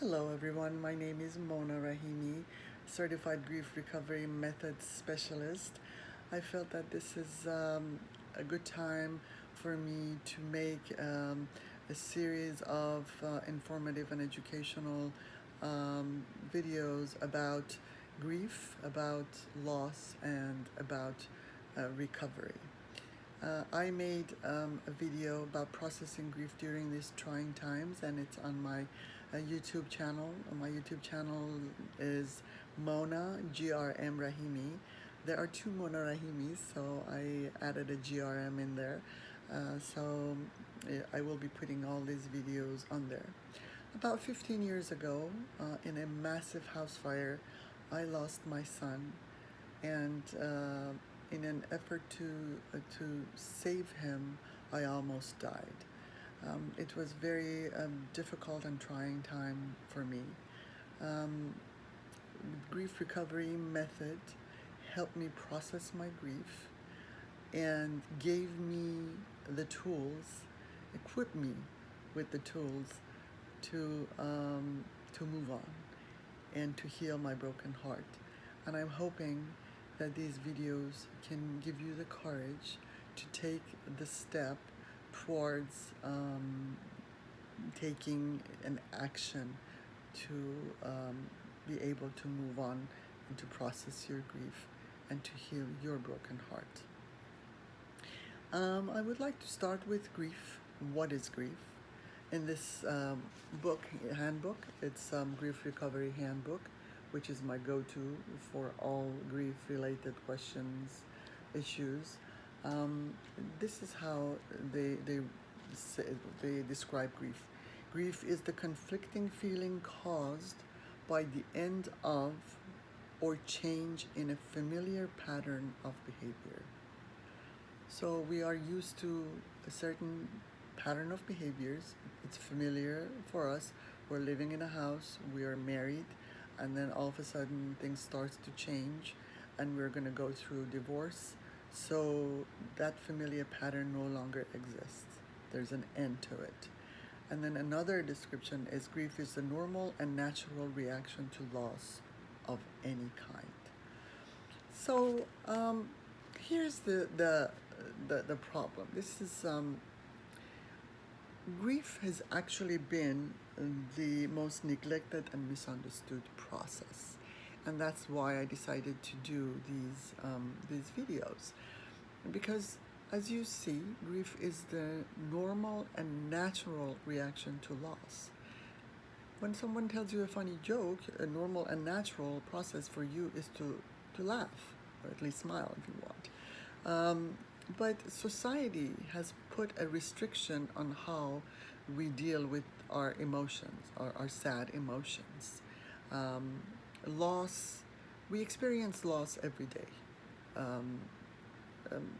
Hello everyone, my name is Mona Rahimi, Certified Grief Recovery Methods Specialist. I felt that this is a good time for me to make a series of informative and educational videos about grief, about loss, and about recovery. I made a video about processing grief during these trying times, and it's on my YouTube channel. My YouTube channel is Mona GRM Rahimi. There are two Mona Rahimis, so I added a GRM in there. I will be putting all these videos on there. About 15 years ago, in a massive house fire, I lost my son, and in an effort to save him, I almost died. It was very difficult and trying time for me. Um, Grief recovery method helped me process my grief and gave me the tools, equipped me with the tools to move on and to heal my broken heart. And I'm hoping that these videos can give you the courage to take the step towards taking an action to be able to move on and to process your grief and to heal your broken heart. I would like to start with grief. What is grief? In this handbook, it's Grief Recovery Handbook, which is my go-to for all grief-related questions, issues. This is how they describe grief. Grief is the conflicting feeling caused by the end of or change in a familiar pattern of behavior. So we are used to a certain pattern of behaviors. It's familiar for us. We're living in a house, we are married, and then all of a sudden things starts to change and we're going to go through divorce. So that familiar pattern no longer exists. There's an end to it. And then another description is grief is the normal and natural reaction to loss of any kind. So here's the problem. This is grief has actually been the most neglected and misunderstood process, and that's why I decided to do these videos, because as you see, grief is the normal and natural reaction to loss. When someone tells you a funny joke, a normal and natural process for you is to laugh, or at least smile if you want. But society has put a restriction on how we deal with our emotions, our sad emotions. Loss, we experience loss every day.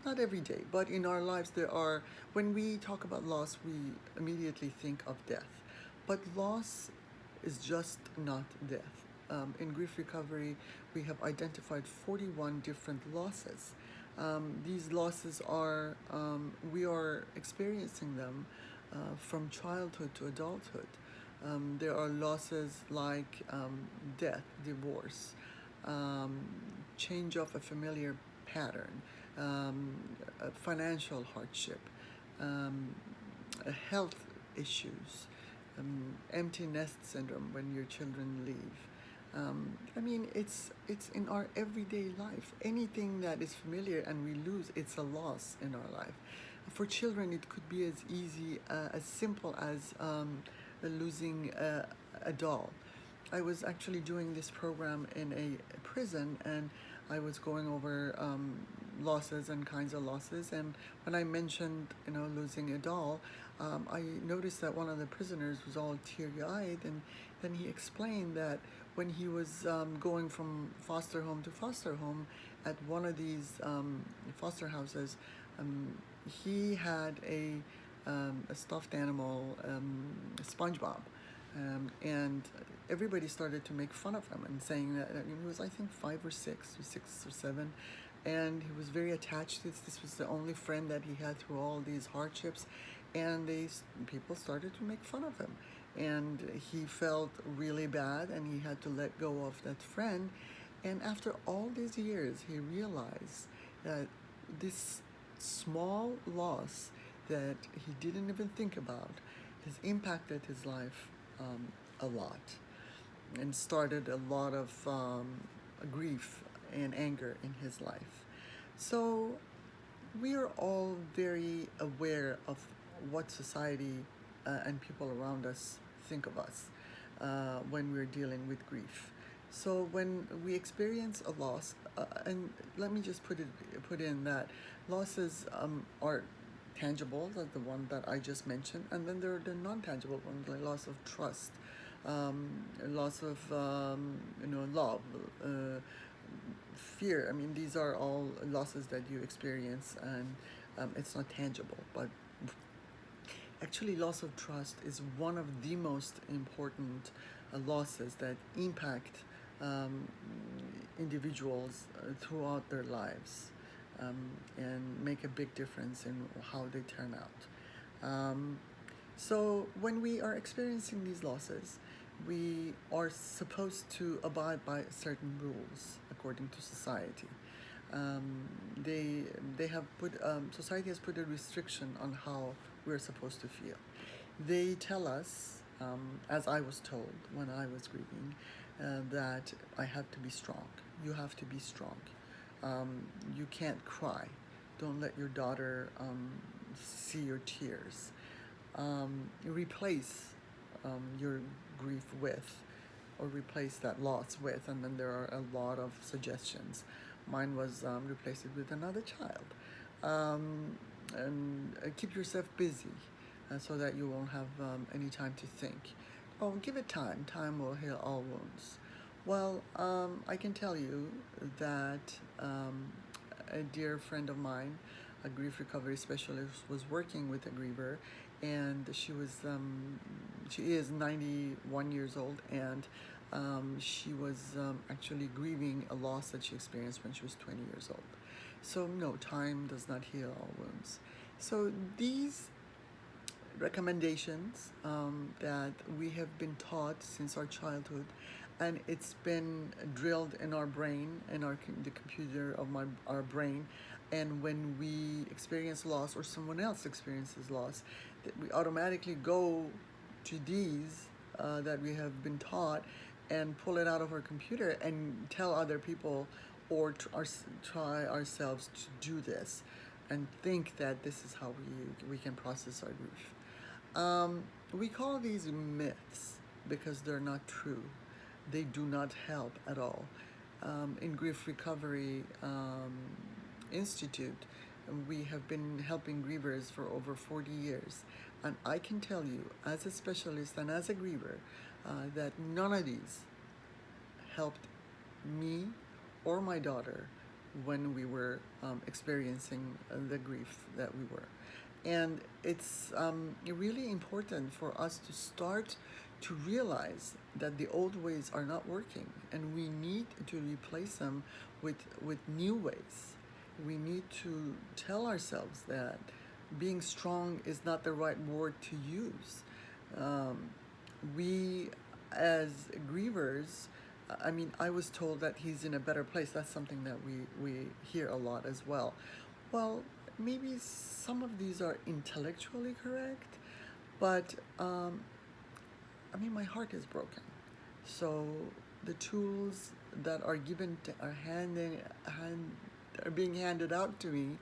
Not every day, but in our lives when we talk about loss, we immediately think of death. But loss is just not death. In grief recovery, we have identified 41 different losses. These losses are, we are experiencing them from childhood to adulthood. There are losses like death, divorce, change of a familiar pattern, financial hardship, health issues, empty nest syndrome when your children leave. It's in our everyday life. Anything that is familiar and we lose, it's a loss in our life. For children, it could be as easy, as simple as losing a doll. I was actually doing this program in a prison, and I was going over losses and kinds of losses. And when I mentioned, losing a doll, I noticed that one of the prisoners was all teary-eyed, and then he explained that when he was going from foster home to foster home at one of these foster houses, he had a stuffed animal, SpongeBob. And everybody started to make fun of him and saying that he was, I think, 5 or 6 or 7, and he was very attached to this. This was the only friend that he had through all these hardships, and people started to make fun of him. and he felt really bad, and he had to let go of that friend. And after all these years, he realized that this small loss that he didn't even think about has impacted his life a lot, and started a lot of grief and anger in his life. So we are all very aware of what society and people around us think of us when we're dealing with grief. So when we experience a loss, and let me just put in that losses are tangible, like the one that I just mentioned, and then there are the non-tangible ones, like loss of trust, loss of love, fear. I mean, these are all losses that you experience, and it's not tangible. But actually, loss of trust is one of the most important losses that impact um, individuals throughout their lives, and make a big difference in how they turn out. So when we are experiencing these losses, we are supposed to abide by certain rules according to society. Um, they they have put Society has put a restriction on how we're supposed to feel. They tell us, as I was told when I was grieving, that I have to be strong. You have to be strong. You can't cry. Don't let your daughter see your tears. Replace your grief with, or replace that loss with, and then there are a lot of suggestions. Mine was replace it with another child, and keep yourself busy so that you won't have any time to think. Oh, give it time. Time will heal all wounds. Well, I can tell you that a dear friend of mine, a grief recovery specialist, was working with a griever, and she is 91 years old, and she was actually grieving a loss that she experienced when she was 20 years old. So no, time does not heal all wounds. So these recommendations that we have been taught since our childhood, and it's been drilled in our brain, in the computer of our brain. And when we experience loss, or someone else experiences loss, that we automatically go to these that we have been taught, and pull it out of our computer and tell other people, or try ourselves to do this, and think that this is how we can process our grief. We call these myths because they're not true. They do not help at all. In Grief Recovery Institute, we have been helping grievers for over 40 years. And I can tell you, as a specialist and as a griever, that none of these helped me or my daughter when we were experiencing the grief that we were. And it's really important for us to start to realize that the old ways are not working, and we need to replace them with new ways. We need to tell ourselves that being strong is not the right word to use. Um, we, as grievers, I mean, I was told that he's in a better place. That's something that we hear a lot as well. Well, maybe some of these are intellectually correct, but I mean, my heart is broken. So the tools that are are being handed out to me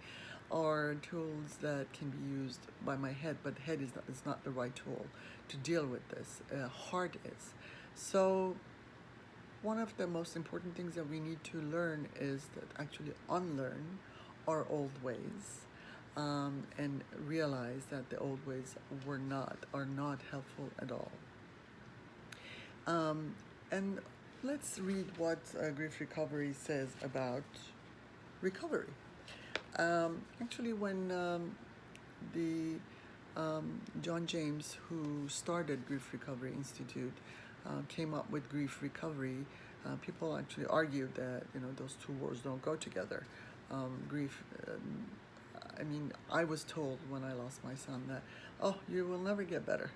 are tools that can be used by my head, but head is not the right tool to deal with this. Heart is. So one of the most important things that we need to learn is that actually unlearn our old ways, and realize that the old ways are not helpful at all. And let's read what Grief Recovery says about recovery. Actually, when the John James, who started Grief Recovery Institute, came up with grief recovery, people actually argued that those two words don't go together. Grief. I mean, I was told when I lost my son that, oh, you will never get better.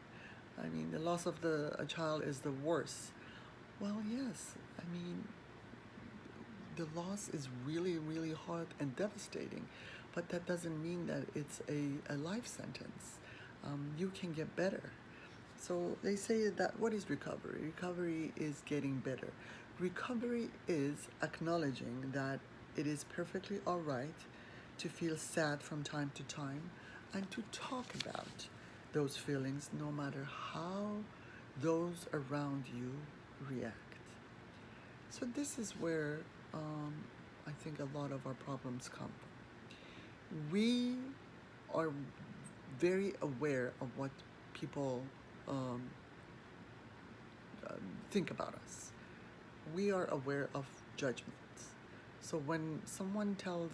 I mean, the loss of a child is the worst. Well, yes. I mean, the loss is really, really hard and devastating, but that doesn't mean that it's a life sentence. You can get better. So they say that what is recovery? Recovery is getting better. Recovery is acknowledging that it is perfectly all right to feel sad from time to time and to talk about those feelings no matter how those around you react. So this is where um, I think a lot of our problems come from. We are very aware of what people um, think about us. We are aware of judgments. So when someone tells,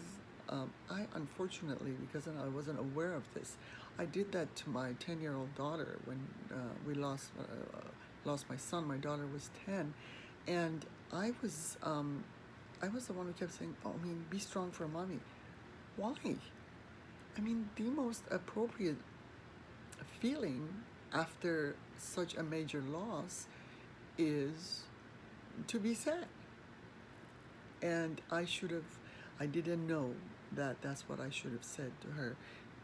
I unfortunately, because I wasn't aware of this, I did that to my 10-year-old daughter when we lost my son. My daughter was 10, and I was the one who kept saying, "Oh, I mean, be strong for mommy." Why? I mean, the most appropriate feeling after such a major loss is to be sad. And I didn't know that that's what I should have said to her.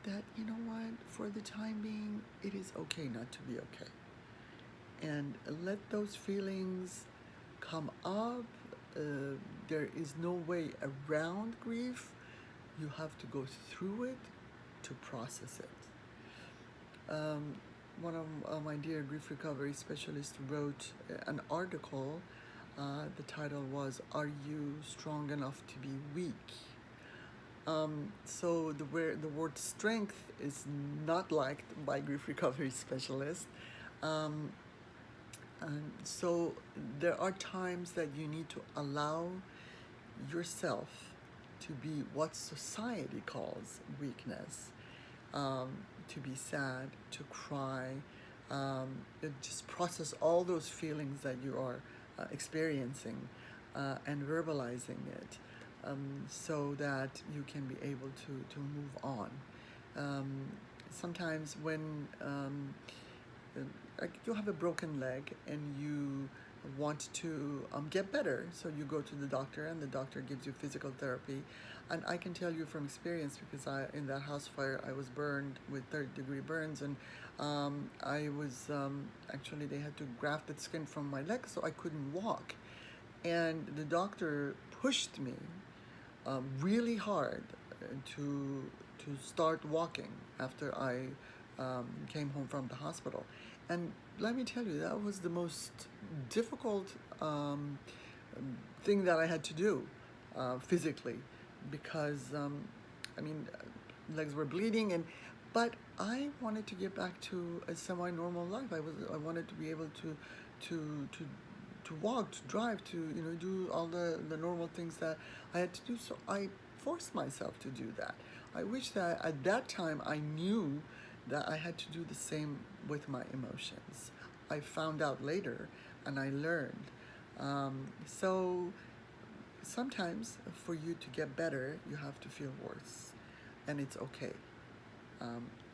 That, you know what, for the time being, it is okay not to be okay. And let those feelings come up. There is no way around grief. You have to go through it to process it. One of my dear grief recovery specialists wrote an article. The title was "Are You Strong Enough to Be Weak?" So the word strength is not liked by grief recovery specialists. Um, and so there are times that you need to allow yourself to be what society calls weakness, to be sad, to cry, just process all those feelings that you are experiencing and verbalizing it, so that you can be able to move on. Um, Sometimes when like you have a broken leg and you want to get better, so you go to the doctor and the doctor gives you physical therapy. And I can tell you from experience, because in that house fire I was burned with third-degree burns, and I was actually, they had to graft the skin from my leg so I couldn't walk, and the doctor pushed me really hard to start walking after I came home from the hospital. And let me tell you, that was the most difficult thing that I had to do physically, because I mean, legs were bleeding, but I wanted to get back to a semi-normal life. I wanted to be able to to to walk, to drive, to do all the normal things that I had to do. So I forced myself to do that. I wish that at that time I knew that I had to do the same with my emotions. I found out later, and I learned. So sometimes for you to get better, you have to feel worse, and it's okay.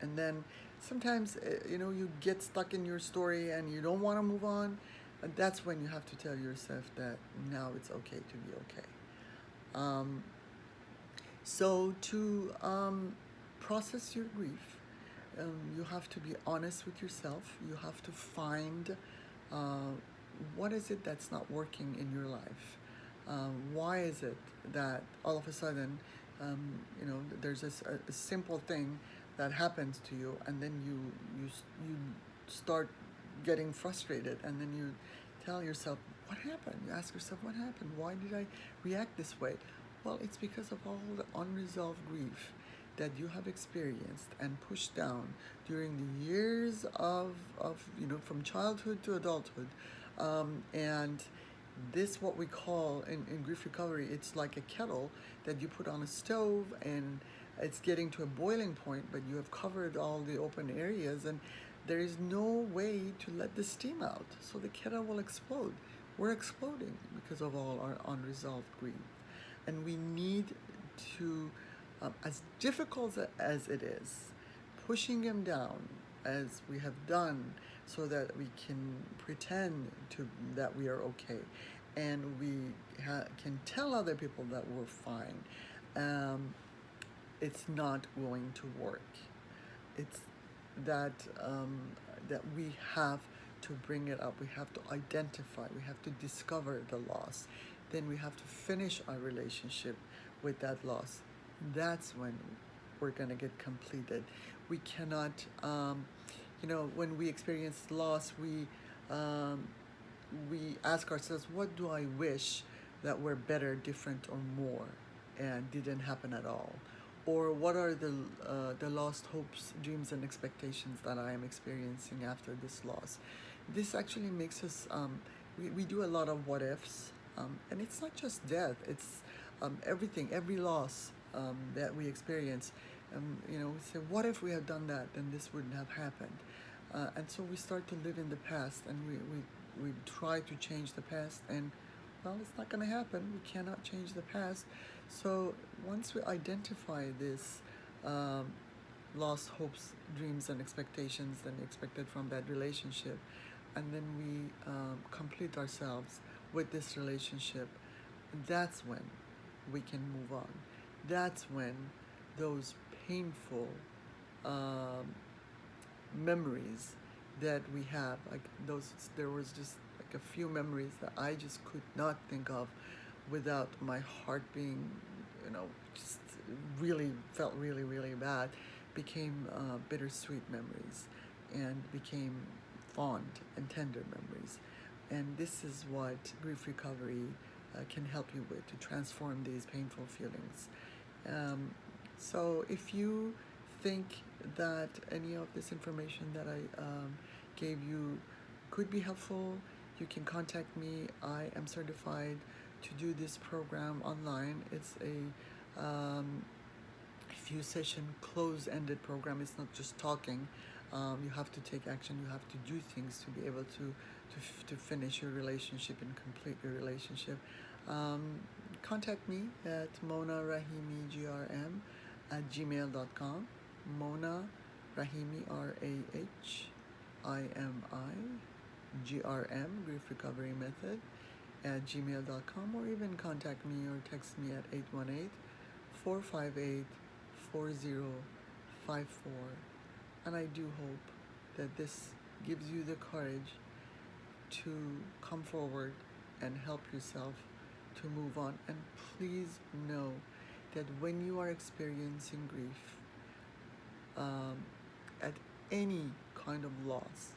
And then sometimes, you get stuck in your story and you don't want to move on. And that's when you have to tell yourself that now it's okay to be okay. Um, so to process your grief, you have to be honest with yourself. You have to find uh, what is it that's not working in your life. Why is it that all of a sudden, there's a simple thing that happens to you, and then you start getting frustrated, and then you tell yourself, what happened? You ask yourself, what happened? Why did I react this way? Well, it's because of all the unresolved grief that you have experienced and pushed down during the years of from childhood to adulthood. And this, what we call in grief recovery, it's like a kettle that you put on a stove, and it's getting to a boiling point, but you have covered all the open areas, and there is no way to let the steam out, so the kettle will explode. We're exploding because of all our unresolved grief, and we need to, as difficult as it is, pushing them down as we have done so that we can pretend to that we are okay, and we can tell other people that we're fine. Um, it's not going to work. It's that that we have to bring it up. We have to identify. We have to discover the loss. Then we have to finish our relationship with that loss. That's when we're gonna get completed. We cannot, when we experience loss, um, we ask ourselves, what do I wish that were better, different, or more, and didn't happen at all? Or what are the lost hopes, dreams, and expectations that I am experiencing after this loss? This actually makes us, we do a lot of what ifs, and it's not just death, it's everything, every loss that we experience. We say, what if we had done that, then this wouldn't have happened. And so we start to live in the past, and we try to change the past, and well, it's not going to happen. We cannot change the past. So once we identify this lost hopes, dreams, and expectations that we expected from that relationship, and then we complete ourselves with this relationship, that's when we can move on. That's when those painful um, memories that we have, like there was just like a few memories that I just could not think of without my heart being, just really felt really, really bad, became bittersweet memories, and became fond and tender memories. And this is what grief recovery can help you with, to transform these painful feelings. Um, so if you think that any of this information that I gave you could be helpful, you can contact me. I am certified to do this program online. It's a few session close-ended program. It's not just talking. You have to take action. You have to do things to be able to finish your relationship and complete your relationship. Contact me at Mona Rahimi GRM at gmail.com. Mona Rahimi RAHIMI Grief Recovery Method at gmail.com, or even contact me or text me at 818-458-4054. And I do hope that this gives you the courage to come forward and help yourself to move on. And please know that when you are experiencing grief, at any kind of loss,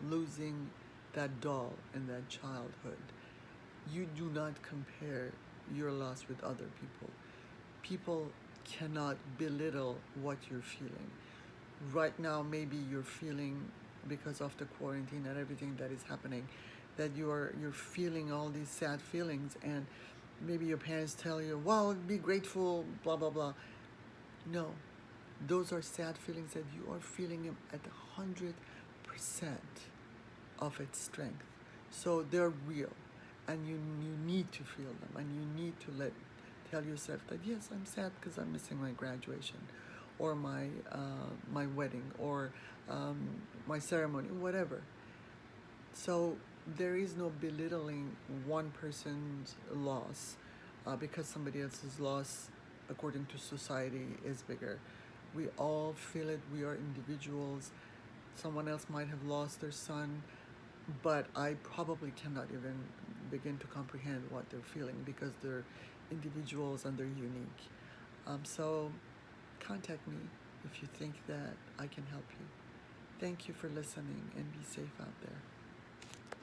losing that doll in that childhood, you do not compare your loss with other people. People cannot belittle what you're feeling. Right now, maybe you're feeling, because of the quarantine and everything that is happening, that you're feeling all these sad feelings, and maybe your parents tell you, well, be grateful, blah blah blah. No, those are sad feelings that you are feeling them at 100% of its strength. So they're real, and you need to feel them, and you need to tell yourself that yes, I'm sad because I'm missing my graduation, or my wedding, or my ceremony, whatever. So there is no belittling one person's loss because somebody else's loss, according to society, is bigger. We all feel it. We are individuals. Someone else might have lost their son, but I probably cannot even begin to comprehend what they're feeling, because they're individuals and they're unique. So contact me if you think that I can help you. Thank you for listening, and be safe out there.